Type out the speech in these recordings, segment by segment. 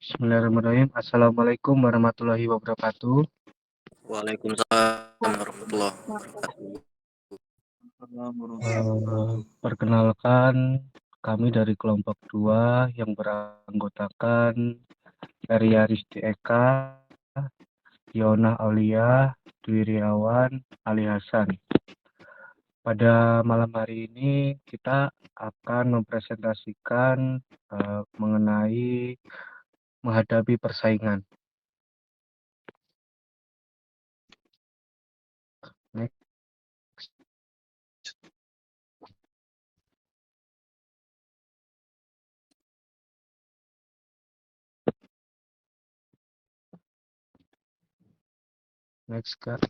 Bismillahirrahmanirrahim. Assalamualaikum warahmatullahi wabarakatuh. Waalaikumsalam warahmatullahi wabarakatuh. Perkenalkan, kami dari kelompok 2 yang beranggotakan Arya Risti Eka, Yona Aulia, Dwi Riawan, Ali Hasan. Pada malam hari ini kita akan mempresentasikan mengenai menghadapi persaingan. Next. Next, Kak.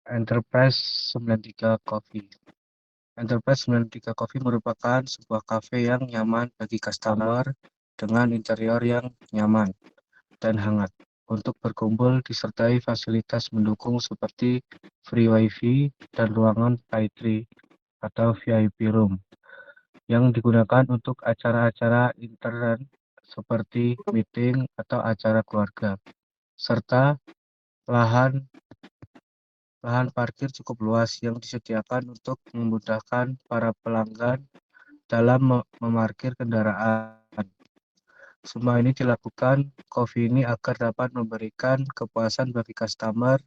Enterprise 93 Coffee. Enterprise 93 Coffee merupakan sebuah kafe yang nyaman bagi customer dengan interior yang nyaman dan hangat untuk berkumpul disertai fasilitas mendukung seperti free wifi dan ruangan pantry atau VIP room yang digunakan untuk acara-acara intern seperti meeting atau acara keluarga, serta lahan parkir cukup luas yang disediakan untuk memudahkan para pelanggan dalam memarkir kendaraan. Semua ini dilakukan Coffee ini agar dapat memberikan kepuasan bagi customer.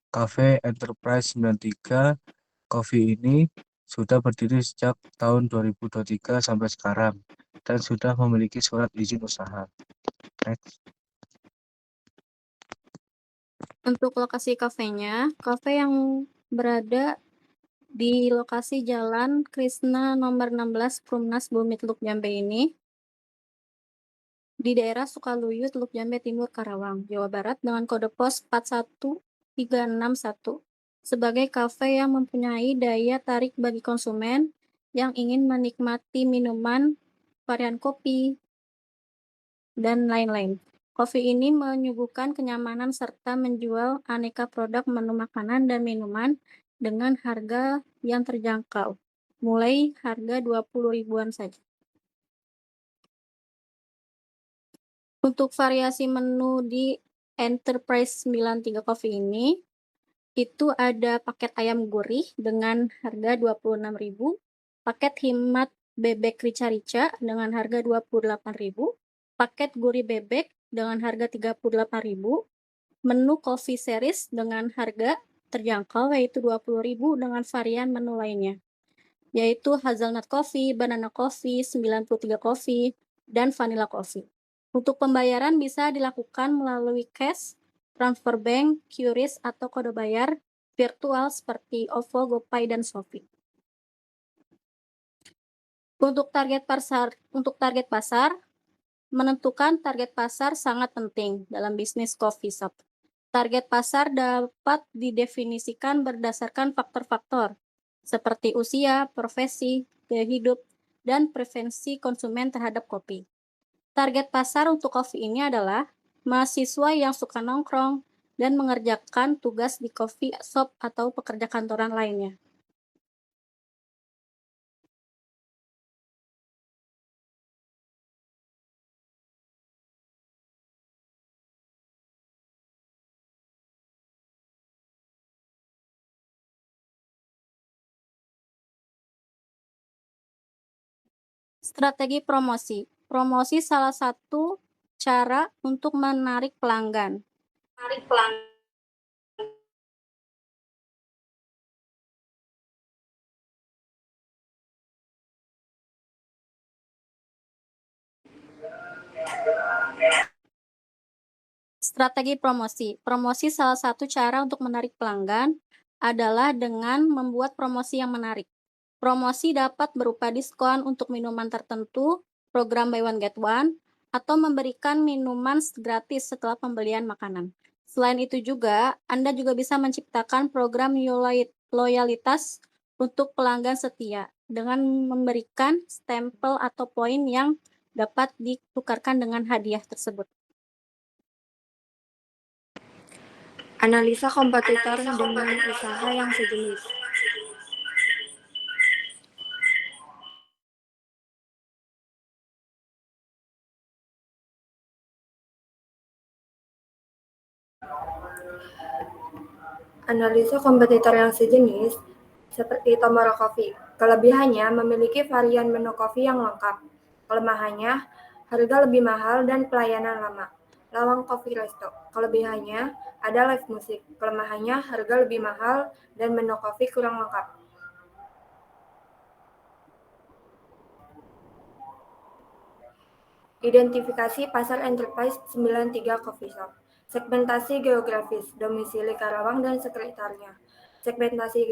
Cafe Enterprise 93 Coffee ini sudah berdiri sejak tahun 2023 sampai sekarang dan sudah memiliki surat izin usaha. Next. Untuk lokasi kafenya, kafe yang berada di lokasi Jalan Krishna nomor 16 Perumnas Bumi Teluk Jambe ini di daerah Sukaluyu, Teluk Jambe Timur, Karawang, Jawa Barat dengan kode pos 41361 sebagai kafe yang mempunyai daya tarik bagi konsumen yang ingin menikmati minuman, varian kopi, dan lain-lain. Coffee ini menyuguhkan kenyamanan serta menjual aneka produk menu makanan dan minuman dengan harga yang terjangkau, mulai harga 20 ribuan saja. Untuk variasi menu di Enterprise 93 Coffee ini, itu ada paket ayam gurih dengan harga 26.000, paket himat bebek rica-rica dengan harga 28.000, paket gurih bebek dengan harga 38.000, menu coffee series dengan harga terjangkau yaitu 20.000 dengan varian menu lainnya, yaitu hazelnut coffee, banana coffee, 93 coffee, dan vanilla coffee. Untuk pembayaran bisa dilakukan melalui cash, transfer bank, QRIS, atau kode bayar virtual seperti OVO, GoPay, dan Shopee. Untuk target pasar, menentukan target pasar sangat penting dalam bisnis coffee shop. Target pasar dapat didefinisikan berdasarkan faktor-faktor seperti usia, profesi, gaya hidup, dan preferensi konsumen terhadap kopi. Target pasar untuk coffee ini adalah mahasiswa yang suka nongkrong dan mengerjakan tugas di coffee shop atau pekerja kantoran lainnya. Strategi promosi. Promosi salah satu cara untuk menarik pelanggan. Strategi promosi. Promosi salah satu cara untuk menarik pelanggan adalah dengan membuat promosi yang menarik. Promosi dapat berupa diskon untuk minuman tertentu, program buy one get one, atau memberikan minuman gratis setelah pembelian makanan. Selain itu juga, Anda juga bisa menciptakan program loyalitas untuk pelanggan setia dengan memberikan stempel atau poin yang dapat ditukarkan dengan hadiah tersebut. Analisa kompetitor dengan usaha yang sejenis. Analisa kompetitor yang sejenis seperti Tomorrow Coffee. Kelebihannya memiliki varian menu kopi yang lengkap. Kelemahannya, harga lebih mahal dan pelayanan lama. Lawang Coffee Resto. Kelebihannya, ada live musik. Kelemahannya, harga lebih mahal dan menu kopi kurang lengkap. Identifikasi pasar Enterprise 93 Coffee Shop. Segmentasi geografis, domisili Karawang dan sekitarnya. Segmentasi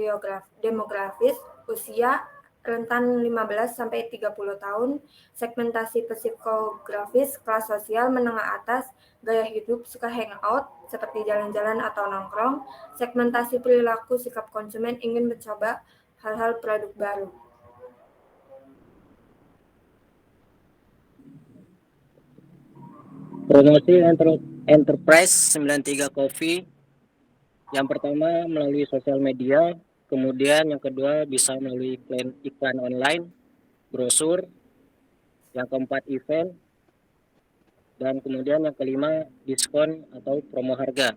demografis, usia rentan 15-30 tahun. Segmentasi psikografis, kelas sosial menengah atas, gaya hidup suka hangout, seperti jalan-jalan atau nongkrong. Segmentasi perilaku sikap konsumen ingin mencoba hal-hal produk baru. Promosi Enterprise 93 Coffee. Yang pertama melalui sosial media, kemudian yang kedua bisa melalui iklan online, brosur, yang keempat event, dan kemudian yang kelima diskon atau promo harga.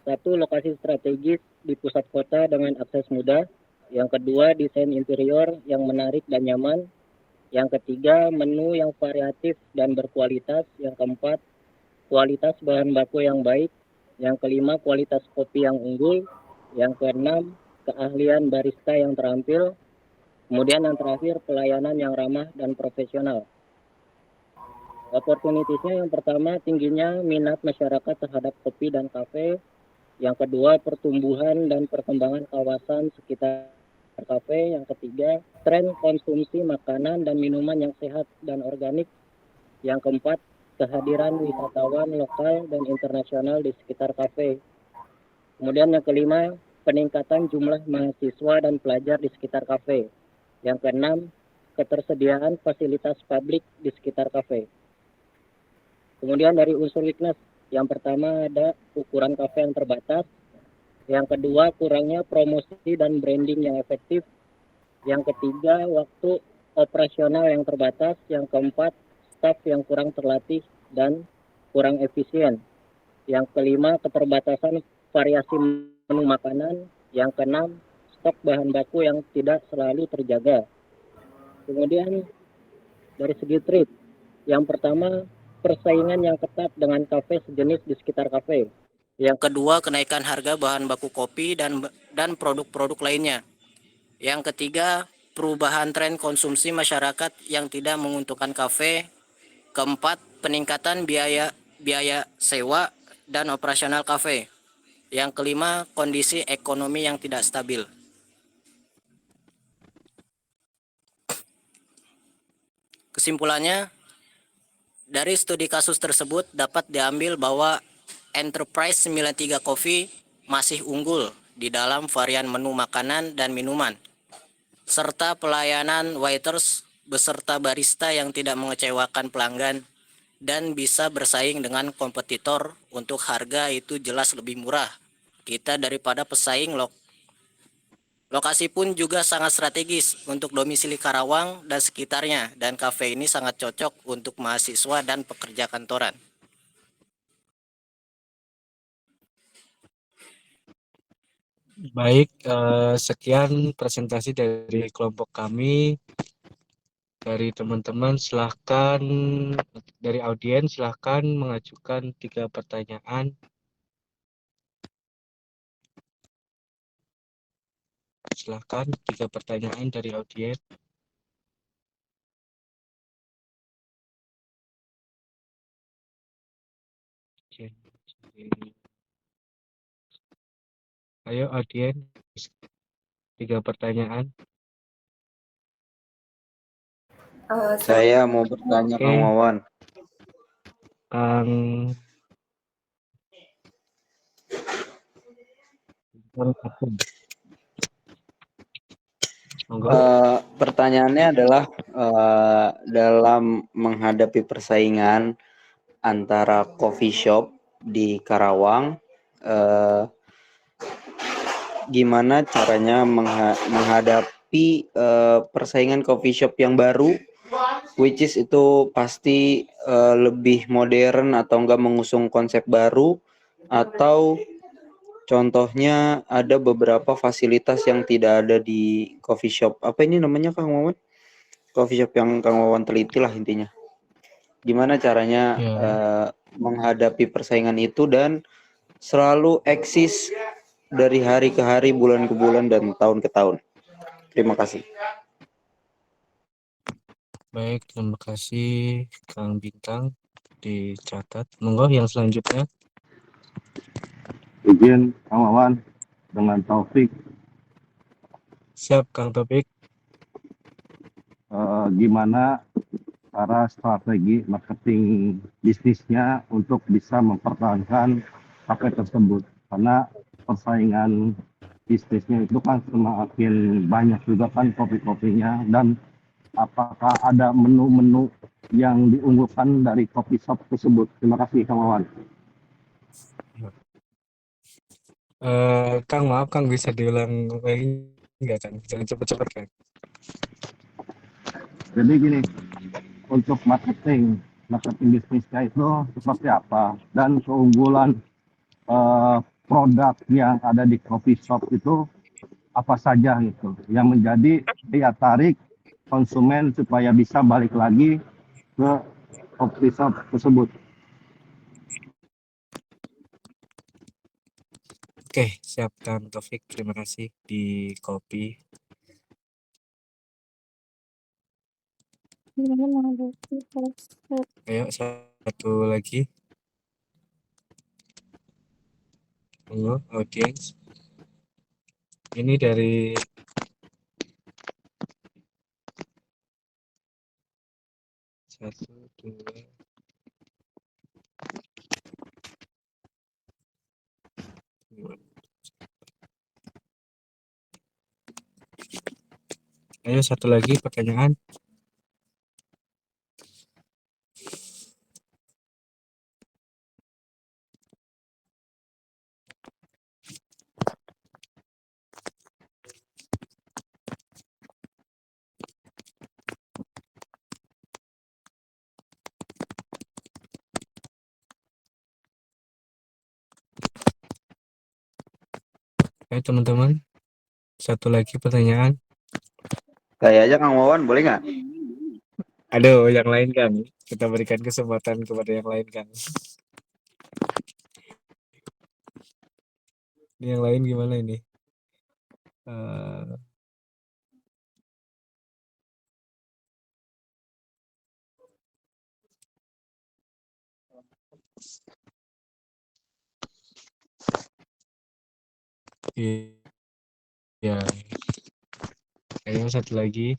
Satu, lokasi strategis di pusat kota dengan akses mudah. Yang kedua, desain interior yang menarik dan nyaman. Yang ketiga, menu yang variatif dan berkualitas. Yang keempat, kualitas bahan baku yang baik. Yang kelima, kualitas kopi yang unggul. Yang keenam, keahlian barista yang terampil. Kemudian yang terakhir, pelayanan yang ramah dan profesional. Opportunitiesnya yang pertama, tingginya minat masyarakat terhadap kopi dan kafe. Yang kedua, pertumbuhan dan perkembangan kawasan sekitar kafe. Yang ketiga, tren konsumsi makanan dan minuman yang sehat dan organik. Yang keempat, kehadiran wisatawan lokal dan internasional di sekitar kafe. Kemudian yang kelima, peningkatan jumlah mahasiswa dan pelajar di sekitar kafe. Yang keenam, ketersediaan fasilitas publik di sekitar kafe. Kemudian dari unsur weakness, yang pertama ada ukuran kafe yang terbatas. Yang kedua, kurangnya promosi dan branding yang efektif. Yang ketiga, waktu operasional yang terbatas. Yang keempat, staf yang kurang terlatih dan kurang efisien. Yang kelima, keterbatasan variasi menu makanan. Yang keenam, stok bahan baku yang tidak selalu terjaga. Kemudian dari segi trade, yang pertama, persaingan yang ketat dengan kafe sejenis di sekitar kafe. Yang kedua, kenaikan harga bahan baku kopi dan produk-produk lainnya. Yang ketiga, perubahan tren konsumsi masyarakat yang tidak menguntungkan kafe. Keempat, peningkatan biaya sewa dan operasional kafe. Yang kelima, kondisi ekonomi yang tidak stabil. Kesimpulannya, dari studi kasus tersebut dapat diambil bahwa Enterprise 93 Coffee masih unggul di dalam varian menu makanan dan minuman, serta pelayanan waiters beserta barista yang tidak mengecewakan pelanggan dan bisa bersaing dengan kompetitor untuk harga itu jelas lebih murah kita daripada pesaing Lokasi pun juga sangat strategis untuk domisili Karawang dan sekitarnya, dan kafe ini sangat cocok untuk mahasiswa dan pekerja kantoran. Baik, sekian presentasi dari kelompok kami. Dari teman-teman silahkan, dari audiens silahkan mengajukan 3 pertanyaan. Silahkan 3 pertanyaan dari audiens. Ayo audiens, 3 pertanyaan. Saya mau bertanya Kang Wawan. Kang Pertanyaannya adalah dalam menghadapi persaingan antara coffee shop di Karawang, gimana caranya menghadapi menghadapi persaingan coffee shop yang baru, which is itu pasti lebih modern atau enggak mengusung konsep baru, atau contohnya ada beberapa fasilitas yang tidak ada di coffee shop. Apa ini namanya Kang Wawan? Coffee shop yang Kang Wawan teliti lah intinya. Gimana caranya menghadapi persaingan itu dan selalu eksis dari hari ke hari, bulan ke bulan, dan tahun ke tahun. Terima kasih. Baik, terima kasih Kang Bintang, dicatat. Monggo yang selanjutnya. Izin Kang Wawan dengan Taufik, Siap Kang Topik. gimana cara strategi marketing bisnisnya untuk bisa mempertahankan paket tersebut, karena persaingan bisnisnya itu kan semakin banyak juga kan kopi-kopinya, dan apakah ada menu-menu yang diunggulkan dari kopi shop tersebut? Terima kasih Kang Wawan. Kang, maaf Kang, bisa diulang lagi nggak Kang? Jangan cepet-cepet Kang. Jadi gini, untuk marketing bisnisnya itu seperti apa, dan keunggulan produk yang ada di coffee shop itu apa saja gitu yang menjadi daya tarik konsumen supaya bisa balik lagi ke coffee shop tersebut. Oke, siap Kang Taufik. Terima kasih di kopi. Ayo satu lagi. Monggo, audiens. Ini dari satu, dua. Ayo satu lagi pertanyaan. Ayo teman-teman, satu lagi pertanyaan. Saya aja Kang Wawan, boleh nggak? Aduh, yang lain kan. Kita berikan kesempatan kepada yang lain kan. Ini yang lain gimana ini? Ya, ayo satu lagi.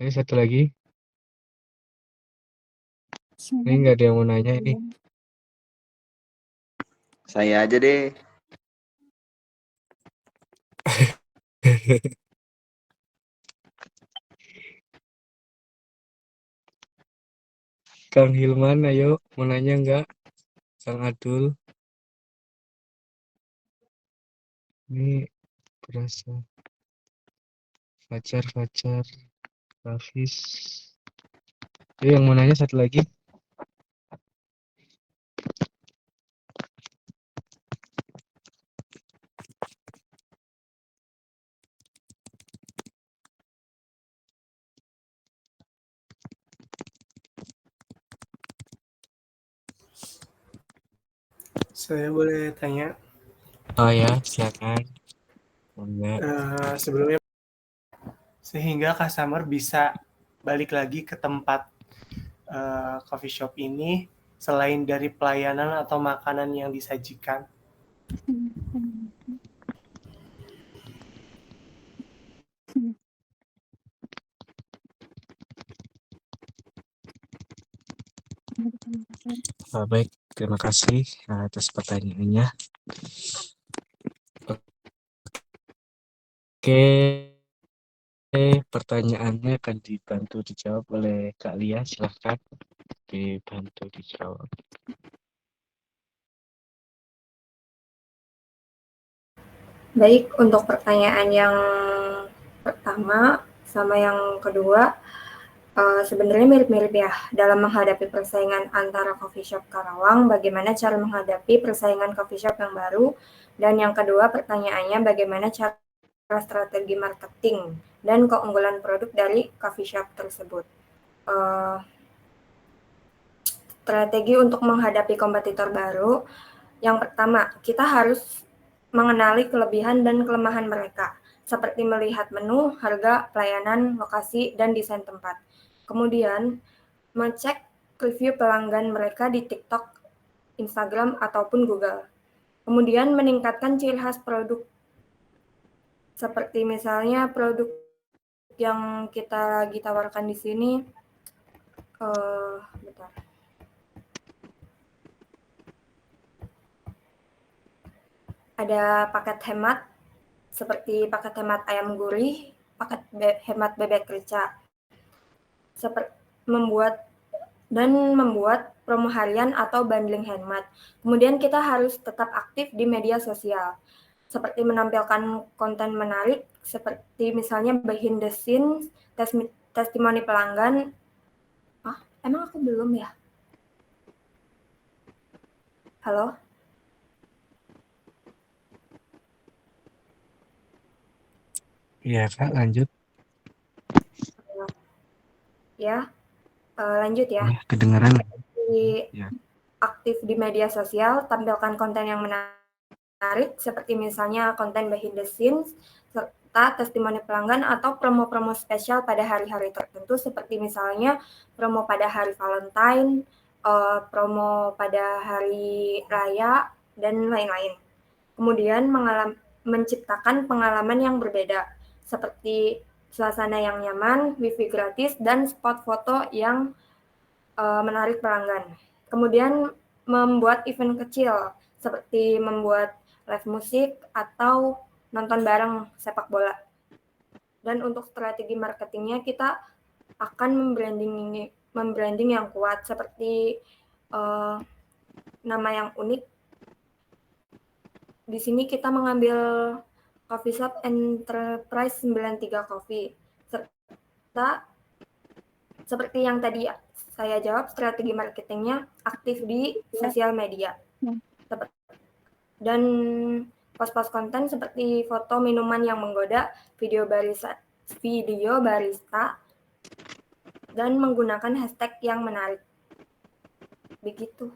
Ayo satu lagi. Ini nggak ada yang mau nanya ini. Saya aja deh. Kang Hilman, ayo mau nanya nggak? Kang Adul. Ini berasa. Fajar, Hafiz. Ayo yang mau nanya satu lagi. Saya boleh tanya? Oh ya, silakan. Enggak. Sebelumnya, sehingga customer bisa balik lagi ke tempat coffee shop ini selain dari pelayanan atau makanan yang disajikan. Baik, terima kasih atas pertanyaannya. Oke, pertanyaannya akan dibantu dijawab oleh Kak Lia. Silahkan dibantu dijawab. Baik, untuk pertanyaan yang pertama sama yang kedua, sebenarnya mirip-mirip ya. Dalam menghadapi persaingan antara coffee shop Karawang, bagaimana cara menghadapi persaingan coffee shop yang baru? Dan yang kedua pertanyaannya, bagaimana cara strategi marketing dan keunggulan produk dari coffee shop tersebut? Strategi untuk menghadapi kompetitor baru, yang pertama, kita harus mengenali kelebihan dan kelemahan mereka, seperti melihat menu, harga, pelayanan, lokasi, dan desain tempat. Kemudian, mengecek review pelanggan mereka di TikTok, Instagram, ataupun Google. Kemudian, meningkatkan ciri khas produk, seperti misalnya produk yang kita lagi tawarkan di sini. Bentar. Ada paket hemat, seperti paket hemat ayam gurih, paket hemat bebek rica. Membuat promo harian atau bundling hemat. Kemudian kita harus tetap aktif di media sosial, seperti menampilkan konten menarik, seperti misalnya behind the scenes, testimoni pelanggan. Emang aku belum ya? Halo? Iya Kak, lanjut. Ya, lanjut ya. Kedengaran. Ya. Aktif di media sosial, tampilkan konten yang menarik, seperti misalnya konten behind the scenes, serta testimoni pelanggan atau promo-promo spesial pada hari-hari tertentu, seperti misalnya promo pada hari Valentine, promo pada hari raya, dan lain-lain. Kemudian menciptakan pengalaman yang berbeda, seperti suasana yang nyaman, wifi gratis, dan spot foto yang menarik pelanggan. Kemudian membuat event kecil, seperti membuat live musik atau nonton bareng sepak bola. Dan untuk strategi marketingnya, kita akan membranding yang kuat, seperti nama yang unik. Di sini kita mengambil Coffee Shop Enterprise 93 Coffee, serta seperti yang tadi saya jawab, strategi marketingnya aktif di sosial media. Dan post-post konten seperti foto minuman yang menggoda, video barista, dan menggunakan hashtag yang menarik. Begitu.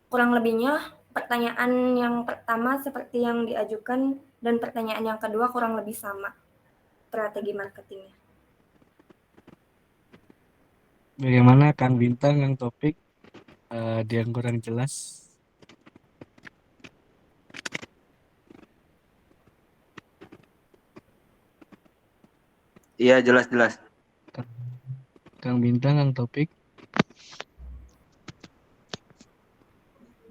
Kurang lebihnya, pertanyaan yang pertama seperti yang diajukan, dan pertanyaan yang kedua kurang lebih sama strategi marketingnya. Bagaimana Kang Bintang yang topik dia yang kurang jelas? Iya, jelas. Kang Bintang yang topik?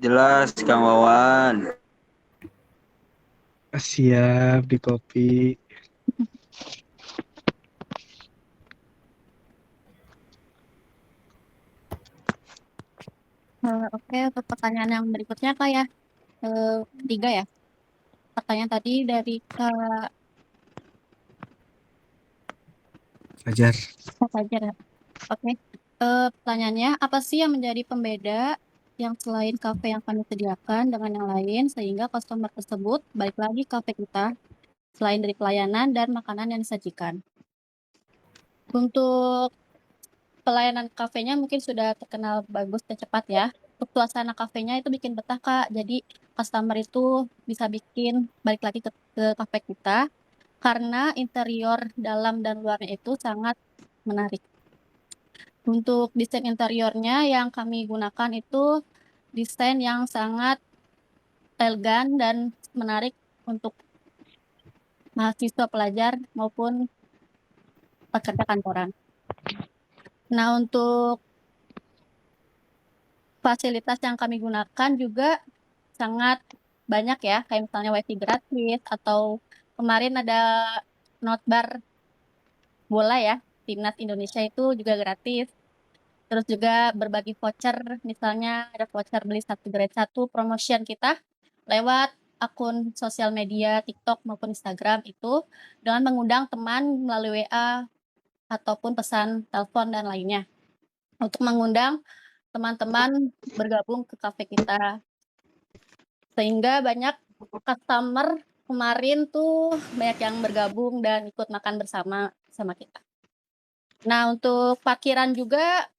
Jelas, Kang Wawan. Siap, di copy. Oke, untuk pertanyaan yang berikutnya Kak ya, ketiga ya. Pertanyaan tadi dari Kak Fajar. Fajar ya. Oke, pertanyaannya apa sih yang menjadi pembeda yang selain kafe yang kami sediakan dengan yang lain sehingga customer tersebut balik lagi kafe kita selain dari pelayanan dan makanan yang disajikan? Untuk pelayanan kafenya mungkin sudah terkenal bagus dan cepat ya. Untuk suasana kafenya itu bikin betah Kak. Jadi customer itu bisa bikin balik lagi ke kafe kita karena interior dalam dan luarnya itu sangat menarik. Untuk desain interiornya yang kami gunakan itu desain yang sangat elegan dan menarik untuk mahasiswa pelajar maupun pekerja kantoran. Nah, untuk fasilitas yang kami gunakan juga sangat banyak ya, kayak misalnya wifi gratis atau kemarin ada notebar bola ya, Timnas Indonesia itu juga gratis. Terus juga berbagi voucher, misalnya ada voucher beli 1 grade 1 promotion kita lewat akun sosial media TikTok maupun Instagram itu dengan mengundang teman melalui WA ataupun pesan telepon dan lainnya. Untuk mengundang teman-teman bergabung ke kafe kita. Sehingga banyak customer kemarin tuh banyak yang bergabung dan ikut makan bersama sama kita. Nah, untuk parkiran juga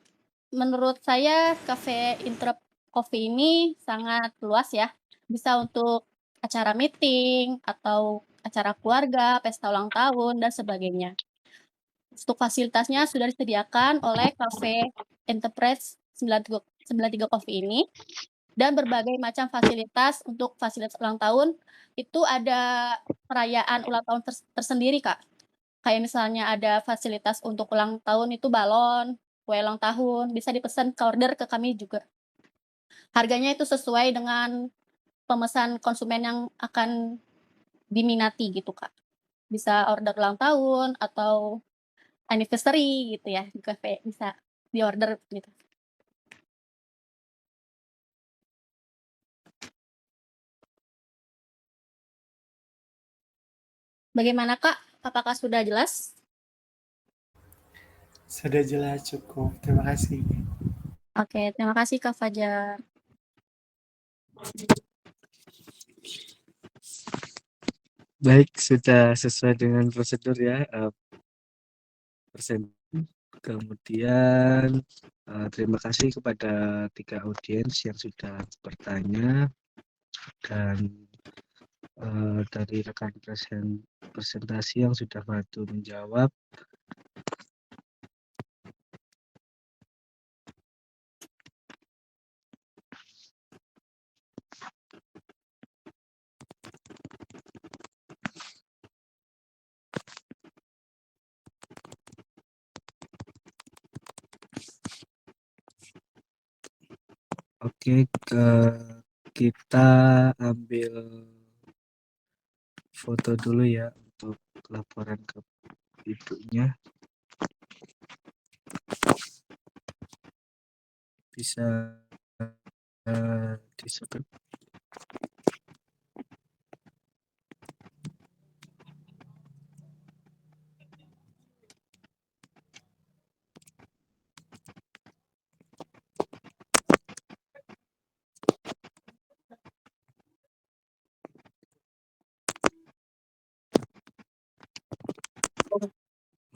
menurut saya Cafe Interrupt Coffee ini sangat luas ya. Bisa untuk acara meeting atau acara keluarga, pesta ulang tahun, dan sebagainya. Untuk fasilitasnya sudah disediakan oleh Cafe Enterprise 93 Coffee ini. Dan berbagai macam fasilitas untuk fasilitas ulang tahun, itu ada perayaan ulang tahun tersendiri, Kak. Kayak misalnya ada fasilitas untuk ulang tahun itu balon, kue ulang tahun, bisa dipesan ke order ke kami juga. Harganya itu sesuai dengan pemesan konsumen yang akan diminati gitu, Kak. Bisa order ulang tahun atau anniversary gitu ya, di cafe bisa diorder gitu. Bagaimana, Kak? Apakah sudah jelas? Sudah jelas, cukup. Terima kasih. Oke, terima kasih Kak Fajar. Baik, sudah sesuai dengan prosedur ya. Kemudian terima kasih kepada 3 audiens yang sudah bertanya dan dari rekan presentasi yang sudah bantu menjawab. Oke, kita ambil foto dulu ya untuk laporan ke ibunya. Bisa disebut.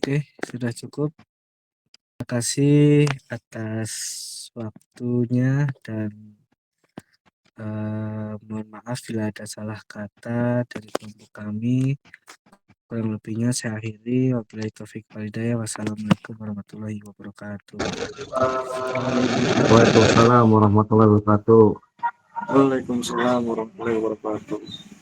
Oke, sudah cukup. Terima kasih atas waktunya dan mohon maaf bila ada salah kata dari kelompok kami. Kurang lebihnya saya akhiri. Wabillahi taufiq wal hidayah. Wassalamualaikum warahmatullahi wabarakatuh. Waalaikumsalam warahmatullahi wabarakatuh. Waalaikumsalam warahmatullahi wabarakatuh.